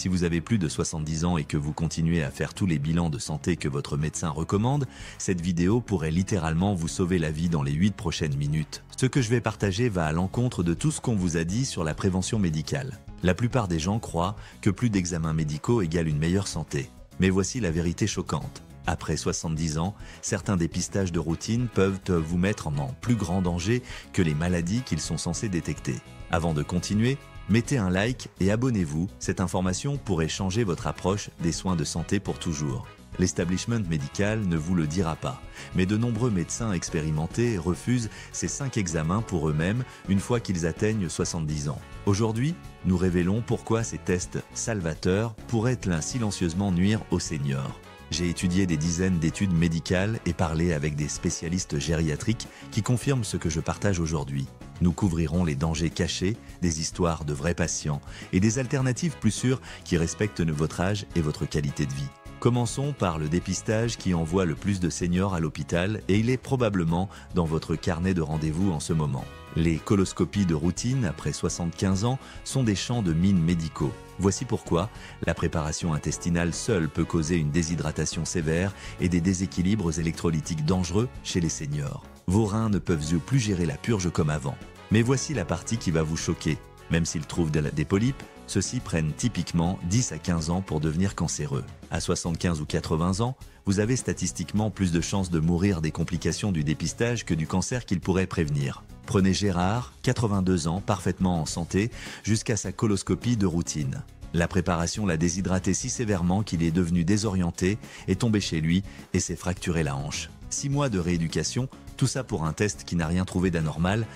Si vous avez plus de 70 ans et que vous continuez à faire tous les bilans de santé que votre médecin recommande, cette vidéo pourrait littéralement vous sauver la vie dans les 8 prochaines minutes. Ce que je vais partager va à l'encontre de tout ce qu'on vous a dit sur la prévention médicale. La plupart des gens croient que plus d'examens médicaux égale une meilleure santé. Mais voici la vérité choquante. Après 70 ans, certains dépistages de routine peuvent vous mettre en plus grand danger que les maladies qu'ils sont censés détecter. Avant de continuer, mettez un like et abonnez-vous, cette information pourrait changer votre approche des soins de santé pour toujours. L'establishment médical ne vous le dira pas, mais de nombreux médecins expérimentés refusent ces 5 examens pour eux-mêmes une fois qu'ils atteignent 70 ans. Aujourd'hui, nous révélons pourquoi ces tests salvateurs pourraient silencieusement nuire aux seniors. J'ai étudié des dizaines d'études médicales et parlé avec des spécialistes gériatriques qui confirment ce que je partage aujourd'hui. Nous couvrirons les dangers cachés, des histoires de vrais patients et des alternatives plus sûres qui respectent votre âge et votre qualité de vie. Commençons par le dépistage qui envoie le plus de seniors à l'hôpital et il est probablement dans votre carnet de rendez-vous en ce moment. Les coloscopies de routine après 75 ans sont des champs de mines médicaux. Voici pourquoi la préparation intestinale seule peut causer une déshydratation sévère et des déséquilibres électrolytiques dangereux chez les seniors. Vos reins ne peuvent plus gérer la purge comme avant. Mais voici la partie qui va vous choquer. Même s'ils trouvent des polypes, ceux-ci prennent typiquement 10 à 15 ans pour devenir cancéreux. À 75 ou 80 ans, vous avez statistiquement plus de chances de mourir des complications du dépistage que du cancer qu'il pourrait prévenir. Prenez Gérard, 82 ans, parfaitement en santé, jusqu'à sa coloscopie de routine. La préparation l'a déshydraté si sévèrement qu'il est devenu désorienté, est tombé chez lui et s'est fracturé la hanche. 6 mois de rééducation, tout ça pour un test qui n'a rien trouvé d'anormal,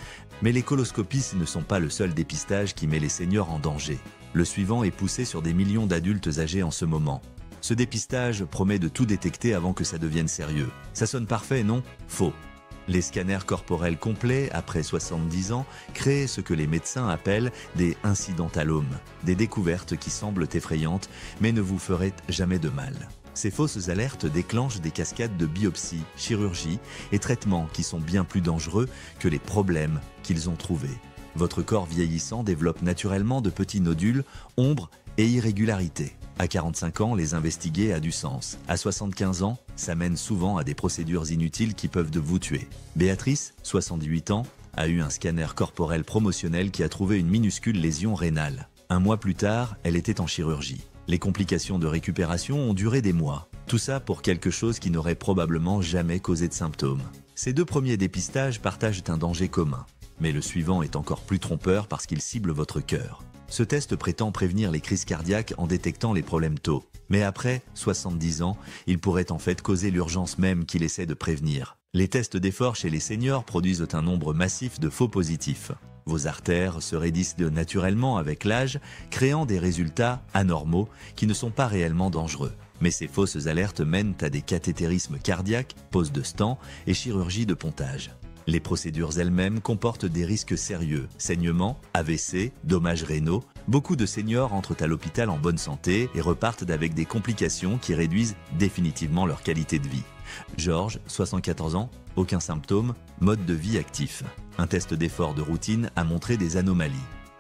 mais les coloscopies ne sont pas le seul dépistage qui met les seniors en danger. Le suivant est poussé sur des millions d'adultes âgés en ce moment. Ce dépistage promet de tout détecter avant que ça devienne sérieux. Ça sonne parfait, non? Faux. Les scanners corporels complets, après 70 ans, créent ce que les médecins appellent des incidentalomes, des découvertes qui semblent effrayantes, mais ne vous feraient jamais de mal. Ces fausses alertes déclenchent des cascades de biopsies, chirurgies et traitements qui sont bien plus dangereux que les problèmes qu'ils ont trouvés. Votre corps vieillissant développe naturellement de petits nodules, ombres et irrégularités. À 45 ans, les investiguer a du sens. À 75 ans, ça mène souvent à des procédures inutiles qui peuvent vous tuer. Béatrice, 78 ans, a eu un scanner corporel promotionnel qui a trouvé une minuscule lésion rénale. Un mois plus tard, elle était en chirurgie. Les complications de récupération ont duré des mois. Tout ça pour quelque chose qui n'aurait probablement jamais causé de symptômes. Ces 2 premiers dépistages partagent un danger commun. Mais le suivant est encore plus trompeur parce qu'il cible votre cœur. Ce test prétend prévenir les crises cardiaques en détectant les problèmes tôt. Mais après 70 ans, il pourrait en fait causer l'urgence même qu'il essaie de prévenir. Les tests d'effort chez les seniors produisent un nombre massif de faux positifs. Vos artères se raidissent naturellement avec l'âge, créant des résultats anormaux qui ne sont pas réellement dangereux. Mais ces fausses alertes mènent à des cathétérismes cardiaques, pose de stents et chirurgie de pontage. Les procédures elles-mêmes comportent des risques sérieux, saignements, AVC, dommages rénaux. Beaucoup de seniors entrent à l'hôpital en bonne santé et repartent avec des complications qui réduisent définitivement leur qualité de vie. Georges, 74 ans, aucun symptôme, mode de vie actif. Un test d'effort de routine a montré des anomalies.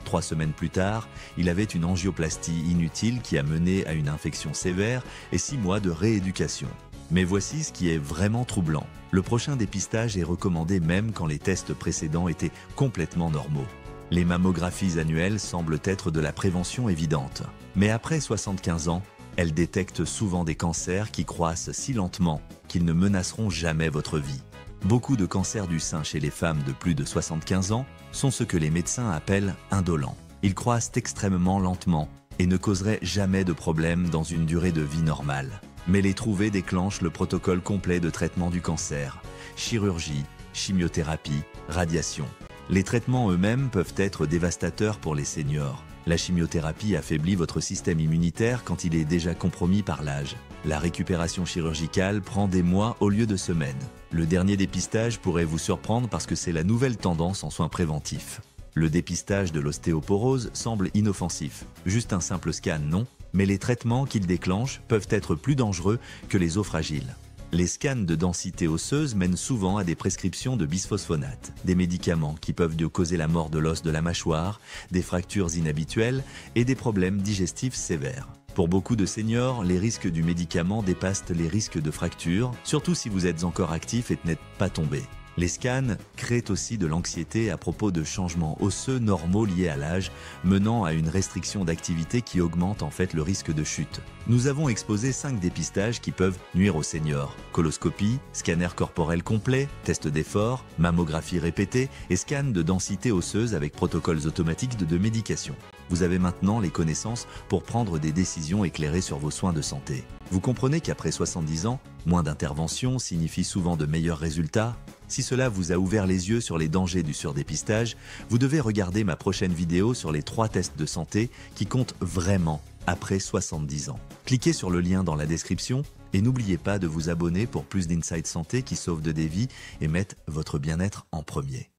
3 semaines plus tard, il avait une angioplastie inutile qui a mené à une infection sévère et 6 mois de rééducation. Mais voici ce qui est vraiment troublant. Le prochain dépistage est recommandé même quand les tests précédents étaient complètement normaux. Les mammographies annuelles semblent être de la prévention évidente. Mais après 75 ans, elles détectent souvent des cancers qui croissent si lentement qu'ils ne menaceront jamais votre vie. Beaucoup de cancers du sein chez les femmes de plus de 75 ans sont ce que les médecins appellent indolents. Ils croissent extrêmement lentement et ne causeraient jamais de problème dans une durée de vie normale. Mais les trouver déclenche le protocole complet de traitement du cancer. Chirurgie, chimiothérapie, radiation. Les traitements eux-mêmes peuvent être dévastateurs pour les seniors. La chimiothérapie affaiblit votre système immunitaire quand il est déjà compromis par l'âge. La récupération chirurgicale prend des mois au lieu de semaines. Le dernier dépistage pourrait vous surprendre parce que c'est la nouvelle tendance en soins préventifs. Le dépistage de l'ostéoporose semble inoffensif. Juste un simple scan, non, mais les traitements qu'il déclenche peuvent être plus dangereux que les os fragiles. Les scans de densité osseuse mènent souvent à des prescriptions de bisphosphonates, des médicaments qui peuvent causer la mort de l'os de la mâchoire, des fractures inhabituelles et des problèmes digestifs sévères. Pour beaucoup de seniors, les risques du médicament dépassent les risques de fracture, surtout si vous êtes encore actif et n'êtes pas tombé. Les scans créent aussi de l'anxiété à propos de changements osseux normaux liés à l'âge, menant à une restriction d'activité qui augmente en fait le risque de chute. Nous avons exposé 5 dépistages qui peuvent nuire aux seniors: coloscopie, scanner corporel complet, test d'effort, mammographie répétée et scan de densité osseuse avec protocoles automatiques de médication. Vous avez maintenant les connaissances pour prendre des décisions éclairées sur vos soins de santé. Vous comprenez qu'après 70 ans, moins d'interventions signifie souvent de meilleurs résultats? Si cela vous a ouvert les yeux sur les dangers du surdépistage, vous devez regarder ma prochaine vidéo sur les 3 tests de santé qui comptent vraiment après 70 ans. Cliquez sur le lien dans la description et n'oubliez pas de vous abonner pour plus d'insights santé qui sauvent des vies et mettent votre bien-être en premier.